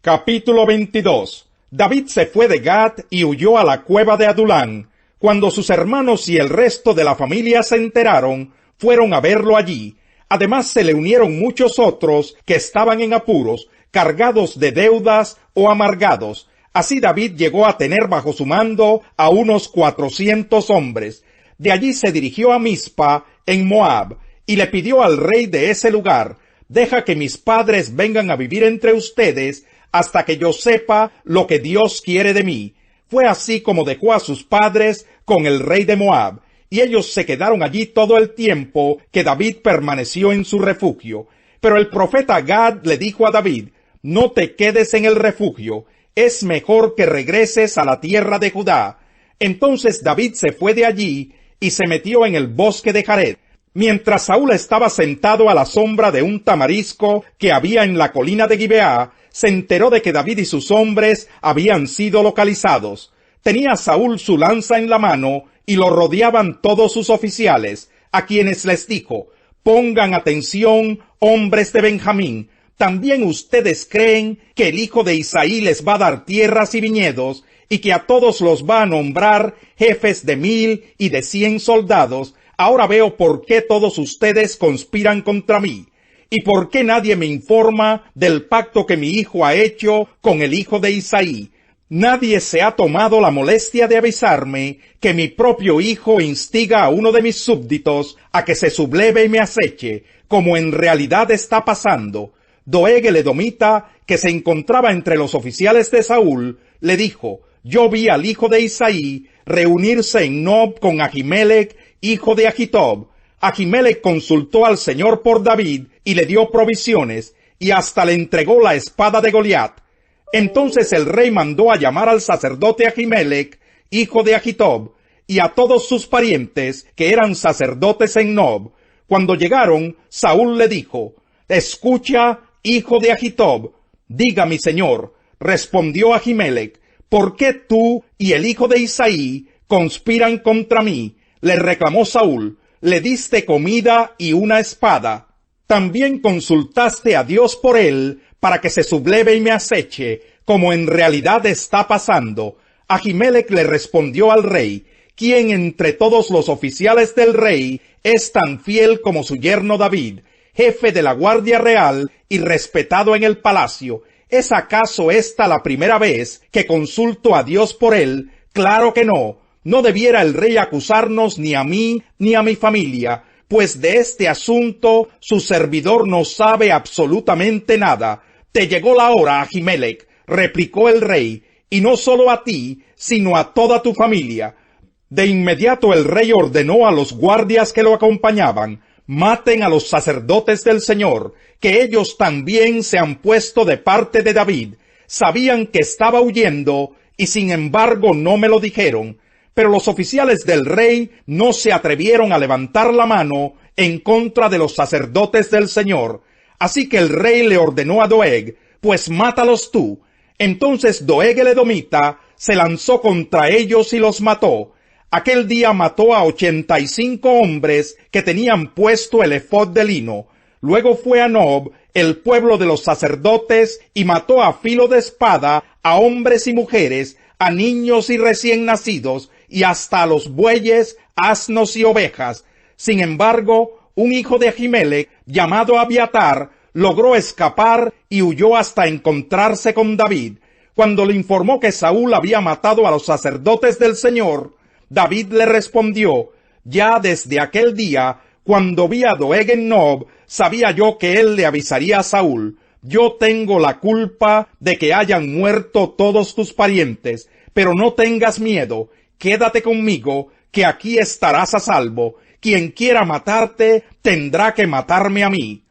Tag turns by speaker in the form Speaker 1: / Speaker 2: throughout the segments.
Speaker 1: Capítulo 22. David se fue de Gat y huyó a la cueva de Adulán. Cuando sus hermanos y el resto de la familia se enteraron, fueron a verlo allí. Además se le unieron muchos otros que estaban en apuros, cargados de deudas o amargados. Así David llegó a tener bajo su mando a unos 400 hombres. De allí se dirigió a Mizpa, en Moab, y le pidió al rey de ese lugar: «Deja que mis padres vengan a vivir entre ustedes hasta que yo sepa lo que Dios quiere de mí». Fue así como dejó a sus padres con el rey de Moab, y ellos se quedaron allí todo el tiempo que David permaneció en su refugio. Pero el profeta Gad le dijo a David: «No te quedes en el refugio, es mejor que regreses a la tierra de Judá». Entonces David se fue de allí y se metió en el bosque de Jared. Mientras Saúl estaba sentado a la sombra de un tamarisco que había en la colina de Gibeá, se enteró de que David y sus hombres habían sido localizados. Tenía Saúl su lanza en la mano y lo rodeaban todos sus oficiales, a quienes les dijo: «Pongan atención, hombres de Benjamín. ¿También ustedes creen que el hijo de Isaí les va a dar tierras y viñedos, y que a todos los va a nombrar jefes de 1000 y de 100 soldados? Ahora veo por qué todos ustedes conspiran contra mí. ¿Y por qué nadie me informa del pacto que mi hijo ha hecho con el hijo de Isaí? Nadie se ha tomado la molestia de avisarme que mi propio hijo instiga a uno de mis súbditos a que se subleve y me aceche, como en realidad está pasando». Doeg el edomita, que se encontraba entre los oficiales de Saúl, le dijo: «Yo vi al hijo de Isaí reunirse en Nob con Ahimelech, hijo de Ahitob. Ahimelech consultó al Señor por David y le dio provisiones, y hasta le entregó la espada de Goliat». Entonces el rey mandó a llamar al sacerdote Ahimelech, hijo de Ahitob, y a todos sus parientes, que eran sacerdotes en Nob. Cuando llegaron, Saúl le dijo: «Escucha, hijo de Ahitob». «Diga, mi señor», respondió Ahimelech, «¿por qué tú y el hijo de Isaí conspiran contra mí?». Le reclamó Saúl: «Le diste comida y una espada. También consultaste a Dios por él para que se subleve y me aceche, como en realidad está pasando». Ahimelech le respondió al rey: «¿Quién entre todos los oficiales del rey es tan fiel como su yerno David, jefe de la Guardia Real y respetado en el palacio? ¿Es acaso esta la primera vez que consulto a Dios por él? Claro que no. No debiera el rey acusarnos ni a mí ni a mi familia, pues de este asunto su servidor no sabe absolutamente nada». «Te llegó la hora, Ahimelech», replicó el rey, «y no solo a ti, sino a toda tu familia». De inmediato el rey ordenó a los guardias que lo acompañaban: «Maten a los sacerdotes del Señor, que ellos también se han puesto de parte de David. Sabían que estaba huyendo y sin embargo no me lo dijeron». Pero los oficiales del rey no se atrevieron a levantar la mano en contra de los sacerdotes del Señor. Así que el rey le ordenó a Doeg: «Pues mátalos tú». Entonces Doeg el edomita se lanzó contra ellos y los mató. Aquel día mató a 85 hombres que tenían puesto el efod de lino. Luego fue a Nob, el pueblo de los sacerdotes, y mató a filo de espada a hombres y mujeres, a niños y recién nacidos, y hasta a los bueyes, asnos y ovejas. Sin embargo, un hijo de Ahimelech, llamado Abiatar, logró escapar y huyó hasta encontrarse con David. Cuando le informó que Saúl había matado a los sacerdotes del Señor, David le respondió: «Ya desde aquel día, cuando vi a Doeg en Nob, sabía yo que él le avisaría a Saúl. Yo tengo la culpa de que hayan muerto todos tus parientes, pero no tengas miedo. Quédate conmigo, que aquí estarás a salvo. Quien quiera matarte, tendrá que matarme a mí».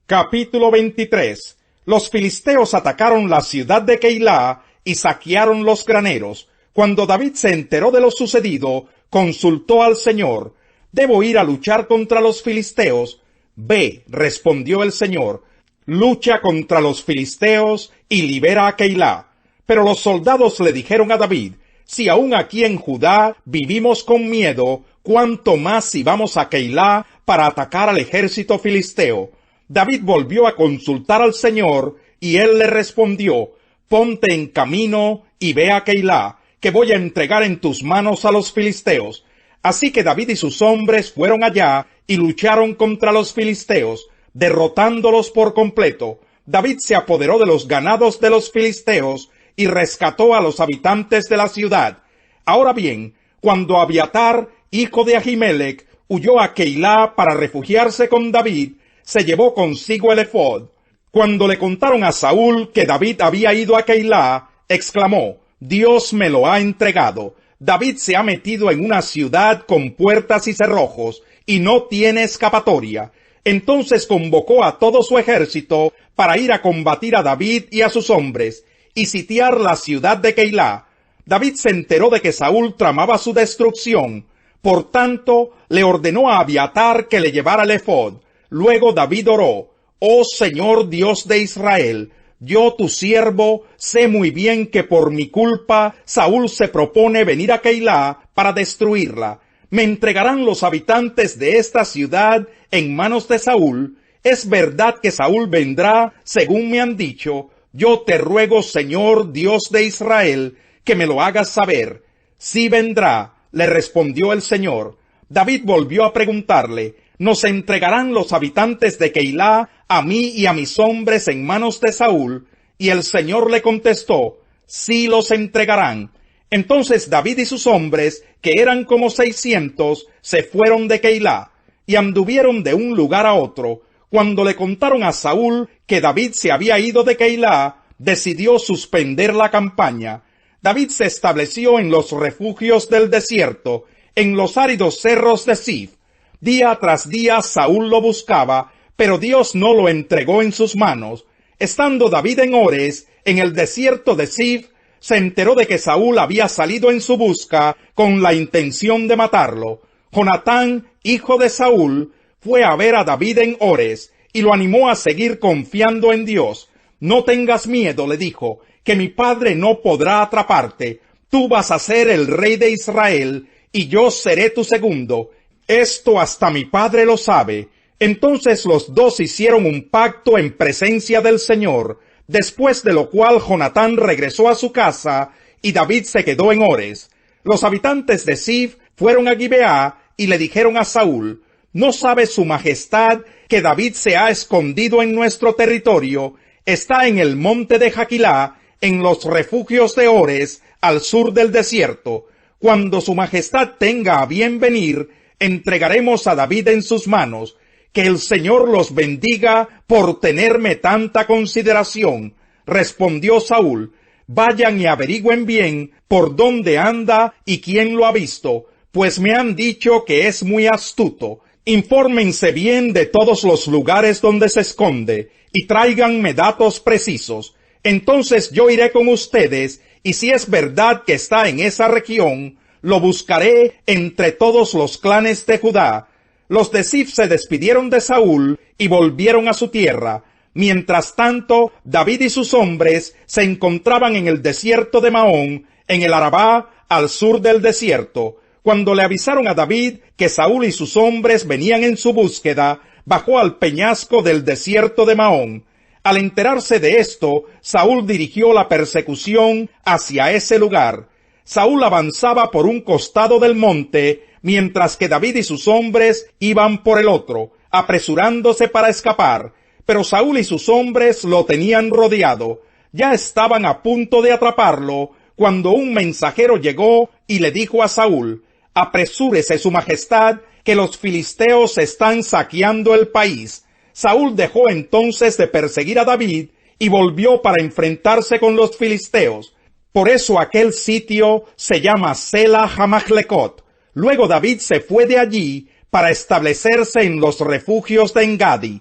Speaker 1: Capítulo 23. Los filisteos atacaron la ciudad de Keilah y saquearon los graneros. Cuando David se enteró de lo sucedido, consultó al Señor: «¿Debo ir a luchar contra los filisteos?». «Ve», respondió el Señor, «lucha contra los filisteos y libera a Keilah». Pero los soldados le dijeron a David: «Si aún aquí en Judá vivimos con miedo, ¿cuánto más si vamos a Keilah para atacar al ejército filisteo?». David volvió a consultar al Señor y él le respondió: ponte en camino y ve a Keilá, que voy a entregar en tus manos a los filisteos. Así que David y sus hombres fueron allá y lucharon contra los filisteos, derrotándolos por completo. David se apoderó de los ganados de los filisteos y rescató a los habitantes de la ciudad. Ahora bien, cuando Abiatar, hijo de Ahimelech, huyó a Keilá para refugiarse con David, se llevó consigo el efod. Cuando le contaron a Saúl que David había ido a Keilá, exclamó: Dios me lo ha entregado. David se ha metido en una ciudad con puertas y cerrojos, y no tiene escapatoria. Entonces convocó a todo su ejército para ir a combatir a David y a sus hombres, y sitiar la ciudad de Keilá. David se enteró de que Saúl tramaba su destrucción. Por tanto, le ordenó a Abiatar que le llevara el efod. Luego David oró: Oh Señor Dios de Israel, yo tu siervo sé muy bien que por mi culpa Saúl se propone venir a Keilá para destruirla. ¿Me entregarán los habitantes de esta ciudad en manos de Saúl? Es verdad que Saúl vendrá, según me han dicho. Yo te ruego, Señor Dios de Israel, que me lo hagas saber. Sí vendrá, le respondió el Señor. David volvió a preguntarle: ¿nos entregarán los habitantes de Keilá a mí y a mis hombres en manos de Saúl? Y el Señor le contestó: sí los entregarán. Entonces David y sus hombres, que eran como 600, se fueron de Keilá, y anduvieron de un lugar a otro. Cuando le contaron a Saúl que David se había ido de Keilá, decidió suspender la campaña. David se estableció en los refugios del desierto, en los áridos cerros de Zif. Día tras día Saúl lo buscaba, pero Dios no lo entregó en sus manos. Estando David en Ores, en el desierto de Zif, se enteró de que Saúl había salido en su busca con la intención de matarlo. Jonatán, hijo de Saúl, fue a ver a David en Ores, y lo animó a seguir confiando en Dios. No tengas miedo, le dijo, que mi padre no podrá atraparte. Tú vas a ser el rey de Israel, y yo seré tu segundo. Esto hasta mi padre lo sabe. Entonces los dos hicieron un pacto en presencia del Señor, después de lo cual Jonatán regresó a su casa, y David se quedó en Ores. Los habitantes de Zif fueron a Gibeá, y le dijeron a Saúl: ¿no sabe su majestad que David se ha escondido en nuestro territorio? Está en el monte de Jaquilá, en los refugios de Ores, al sur del desierto. Cuando su majestad tenga a bien venir, entregaremos a David en sus manos. Que el Señor los bendiga por tenerme tanta consideración. Respondió Saúl: vayan y averigüen bien por dónde anda y quién lo ha visto, pues me han dicho que es muy astuto. Infórmense bien de todos los lugares donde se esconde, y tráiganme datos precisos. Entonces yo iré con ustedes, y si es verdad que está en esa región, lo buscaré entre todos los clanes de Judá. Los de Zif se despidieron de Saúl y volvieron a su tierra. Mientras tanto, David y sus hombres se encontraban en el desierto de Maón, en el Arabá, al sur del desierto. Cuando le avisaron a David que Saúl y sus hombres venían en su búsqueda, bajó al peñasco del desierto de Maón. Al enterarse de esto, Saúl dirigió la persecución hacia ese lugar. Saúl avanzaba por un costado del monte, mientras que David y sus hombres iban por el otro, apresurándose para escapar. Pero Saúl y sus hombres lo tenían rodeado. Ya estaban a punto de atraparlo, cuando un mensajero llegó y le dijo a Saúl: apresúrese su majestad, que los filisteos están saqueando el país. Saúl dejó entonces de perseguir a David y volvió para enfrentarse con los filisteos. Por eso aquel sitio se llama Sela Hamaclecot. Luego David se fue de allí para establecerse en los refugios de Engadi.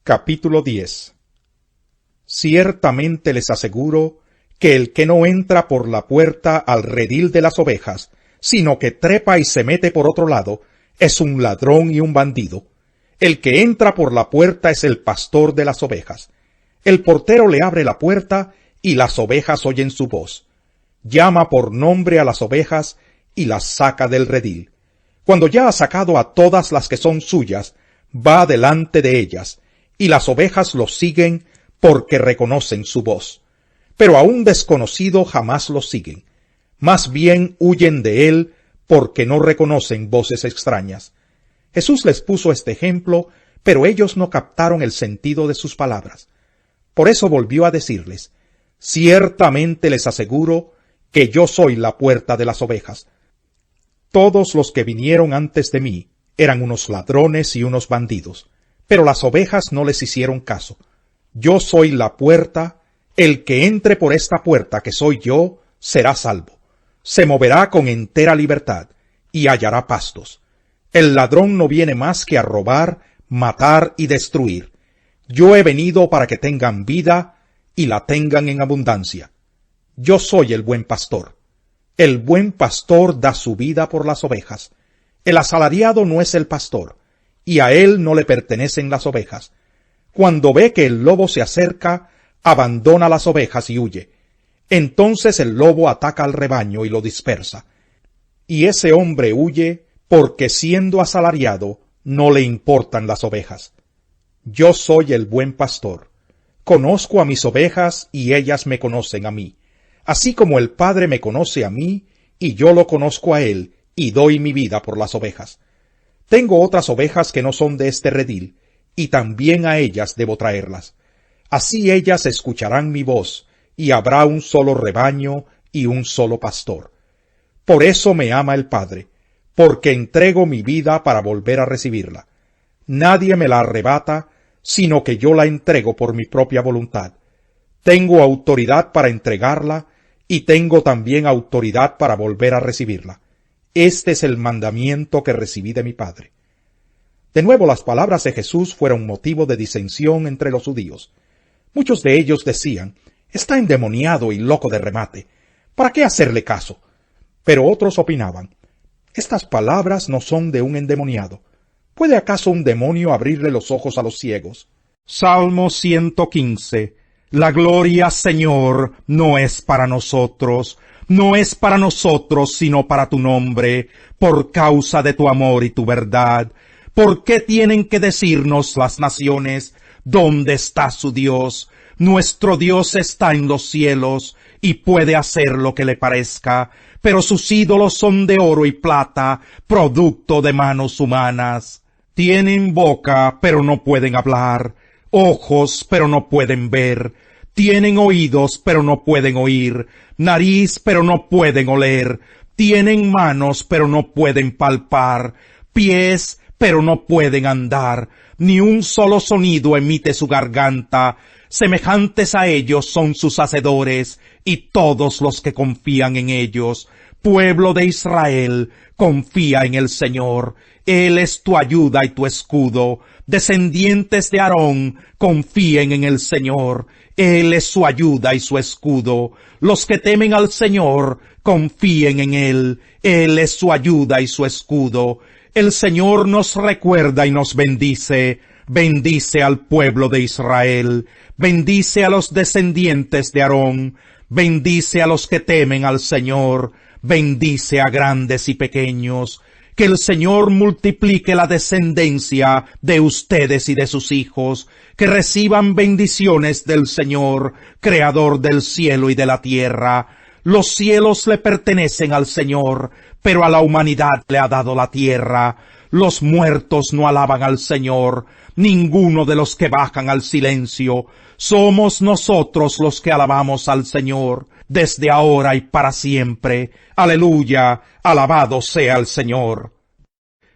Speaker 1: Capítulo 10. Ciertamente les aseguro que el que no entra por la puerta al redil de las ovejas, sino que trepa y se mete por otro lado, es un ladrón y un bandido. El que entra por la puerta es el pastor de las ovejas. El portero le abre la puerta y las ovejas oyen su voz. Llama por nombre a las ovejas y las saca del redil. Cuando ya ha sacado a todas las que son suyas, va delante de ellas, y las ovejas lo siguen porque reconocen su voz. Pero a un desconocido jamás lo siguen. Más bien huyen de él porque no reconocen voces extrañas. Jesús les puso este ejemplo, pero ellos no captaron el sentido de sus palabras. Por eso volvió a decirles: ciertamente les aseguro que yo soy la puerta de las ovejas. Todos los que vinieron antes de mí eran unos ladrones y unos bandidos, pero las ovejas no les hicieron caso. Yo soy la puerta, el que entre por esta puerta que soy yo, será salvo. Se moverá con entera libertad y hallará pastos. El ladrón no viene más que a robar, matar y destruir. Yo he venido para que tengan vida y la tengan en abundancia. Yo soy el buen pastor. El buen pastor da su vida por las ovejas. El asalariado no es el pastor, y a él no le pertenecen las ovejas. Cuando ve que el lobo se acerca, abandona las ovejas y huye. Entonces el lobo ataca al rebaño y lo dispersa. Y ese hombre huye porque, siendo asalariado, no le importan las ovejas. Yo soy el buen pastor. Conozco a mis ovejas y ellas me conocen a mí. Así como el Padre me conoce a mí, y yo lo conozco a él, y doy mi vida por las ovejas. Tengo otras ovejas que no son de este redil, y también a ellas debo traerlas. Así ellas escucharán mi voz, y habrá un solo rebaño y un solo pastor. Por eso me ama el Padre, porque entrego mi vida para volver a recibirla. Nadie me la arrebata, sino que yo la entrego por mi propia voluntad. Tengo autoridad para entregarla, y tengo también autoridad para volver a recibirla. Este es el mandamiento que recibí de mi Padre. De nuevo las palabras de Jesús fueron motivo de disensión entre los judíos. Muchos de ellos decían: está endemoniado y loco de remate. ¿Para qué hacerle caso? Pero otros opinaban: estas palabras no son de un endemoniado. ¿Puede acaso un demonio abrirle los ojos a los ciegos? Salmo 115. La gloria, Señor, no es para nosotros, no es para nosotros, sino para tu nombre, por causa de tu amor y tu verdad. ¿Por qué tienen que decirnos las naciones: ¿dónde está su Dios? Nuestro Dios está en los cielos, y puede hacer lo que le parezca, pero sus ídolos son de oro y plata, producto de manos humanas. Tienen boca, pero no pueden hablar, ojos, pero no pueden ver, tienen oídos, pero no pueden oír, nariz, pero no pueden oler, tienen manos, pero no pueden palpar, pies, pero no pueden andar, ni un solo sonido emite su garganta. Semejantes a ellos son sus hacedores, y todos los que confían en ellos. Pueblo de Israel, confía en el Señor. Él es tu ayuda y tu escudo. Descendientes de Aarón, confíen en el Señor. Él es su ayuda y su escudo. Los que temen al Señor, confíen en Él. Él es su ayuda y su escudo. El Señor nos recuerda y nos bendice. Bendice al pueblo de Israel. Bendice a los descendientes de Aarón. Bendice a los que temen al Señor. Bendice a grandes y pequeños. Que el Señor multiplique la descendencia de ustedes y de sus hijos, que reciban bendiciones del Señor, Creador del cielo y de la tierra. Los cielos le pertenecen al Señor, pero a la humanidad le ha dado la tierra. Los muertos no alaban al Señor, ninguno de los que bajan al silencio. Somos nosotros los que alabamos al Señor, desde ahora y para siempre. Aleluya, alabado sea el Señor.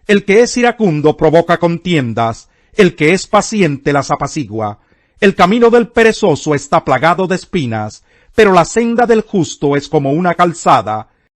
Speaker 1: El que es iracundo provoca contiendas, el que es paciente las apacigua. El camino del perezoso está plagado de espinas, pero la senda del justo es como una calzada,